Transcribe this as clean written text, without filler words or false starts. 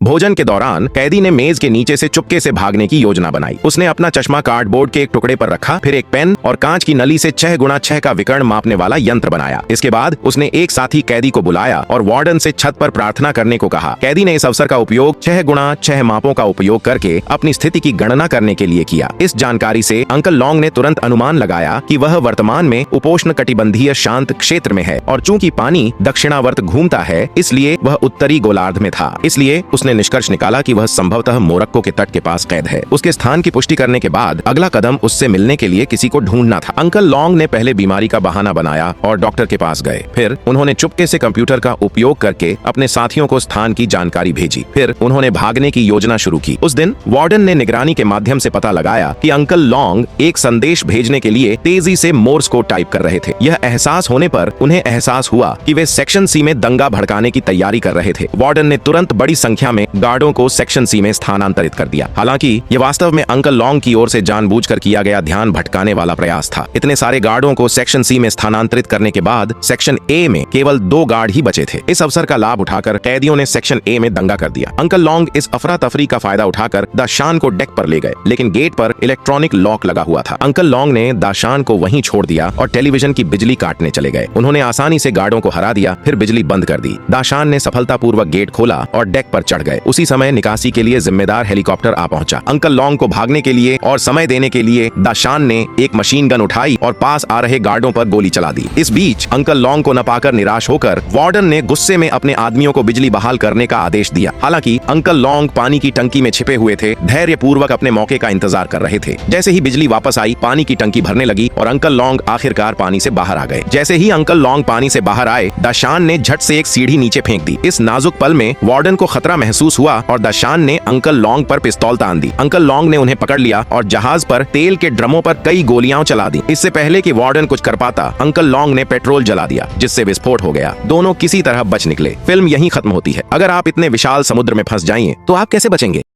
भोजन के दौरान कैदी ने मेज के नीचे से चुपके से भागने की योजना बनाई। उसने अपना चश्मा कार्डबोर्ड के एक टुकड़े पर रखा, फिर एक पेन और कांच की नली से 6x6 का विकर्ण मापने वाला यंत्र बनाया। इसके बाद उसने एक साथी कैदी को बुलाया और वार्डन से छत पर प्रार्थना करने को कहा। कैदी ने इस अवसर का उपयोग 6x6 मापों का उपयोग करके अपनी स्थिति की गणना करने के लिए किया। इस जानकारी से अंकल लॉन्ग ने तुरंत अनुमान लगाया कि वह वर्तमान में उपोष्ण कटिबंधीय शांत क्षेत्र में है और चूंकि पानी दक्षिणावर्त घूमता है इसलिए वह उत्तरी गोलार्ध में था। इसलिए उसने निष्कर्ष निकाला कि वह संभवतः मोरक्को के तट के पास कैद है। उसके स्थान की पुष्टि करने के बाद अगला कदम उससे मिलने के लिए किसी को ढूंढना था। अंकल लॉन्ग ने पहले बीमारी का बहाना बनाया और डॉक्टर के पास गए। फिर उन्होंने चुपके से कंप्यूटर का उपयोग करके अपने साथियों को स्थान की जानकारी भेजी। फिर उन्होंने भागने की योजना शुरू की। उस दिन वार्डन ने निगरानी के माध्यम से पता लगाया कि अंकल लॉन्ग एक संदेश भेजने के लिए तेजी से मोर्स कोड टाइप कर रहे थे। यह एहसास होने पर उन्हें एहसास हुआ कि वे सेक्शन सी में दंगा भड़काने की तैयारी कर रहे थे। वार्डन ने तुरंत बड़ी संख्या में गार्डों को सेक्शन सी में स्थानांतरित कर दिया। हालांकि यह वास्तव में अंकल लॉन्ग की ओर से जानबूझकर किया गया ध्यान भटकाने वाला प्रयास था। इतने सारे गार्डों को सेक्शन सी में स्थानांतरित करने के बाद सेक्शन ए में केवल 2 गार्ड ही बचे थे। इस अवसर का लाभ उठाकर कैदियों ने सेक्शन ए में दंगा कर दिया। अंकल लॉन्ग इस अफरा तफरी का फायदा उठाकर दाशान को डेक पर ले गए, लेकिन गेट पर इलेक्ट्रॉनिक लॉक लगा हुआ था। अंकल लॉन्ग ने दाशान को वहीं छोड़ दिया और टेलीविजन की बिजली काटने चले गए। उन्होंने आसानी से गार्डों को हरा दिया, फिर बिजली बंद कर दी। दाशान ने सफलतापूर्वक गेट खोला और डेक पर चढ़ गए। उसी समय निकासी के लिए जिम्मेदार हेलीकॉप्टर आ पहुंचा। अंकल लॉन्ग को भागने के लिए और समय देने के लिए दाशान ने एक मशीन गन उठाई और पास आ रहे गार्डों पर गोली चला दी। इस बीच अंकल लॉन्ग को न पाकर निराश होकर वार्डन ने गुस्से में अपने आदमियों को बिजली बहाल करने का आदेश दिया। हालांकि अंकल लॉन्ग पानी की टंकी में छिपे हुए थे, धैर्यपूर्वक अपने मौके का इंतजार कर रहे थे। जैसे ही बिजली वापस आई, पानी की टंकी भरने लगी और अंकल लॉन्ग आखिरकार पानी से बाहर आ गए। जैसे ही अंकल लॉन्ग पानी से बाहर आए, दाशान ने झट से एक सीढ़ी नीचे फेंक दी। इस नाजुक पल में वार्डन को खतरा महसूस हुआ और दाशान ने अंकल लॉन्ग पर पिस्तौल तान दी। अंकल लॉन्ग ने उन्हें पकड़ लिया और जहाज पर तेल के ड्रमों पर कई गोलियां चला दी। इससे पहले कि वार्डन कुछ कर पाता, अंकल लॉन्ग ने पेट्रोल जला दिया, जिससे विस्फोट हो गया। दोनों किसी तरह बच निकले। फिल्म यहीं खत्म होती है। अगर आप इतने विशाल समुद्र में फंस जाइए तो आप कैसे बचेंगे?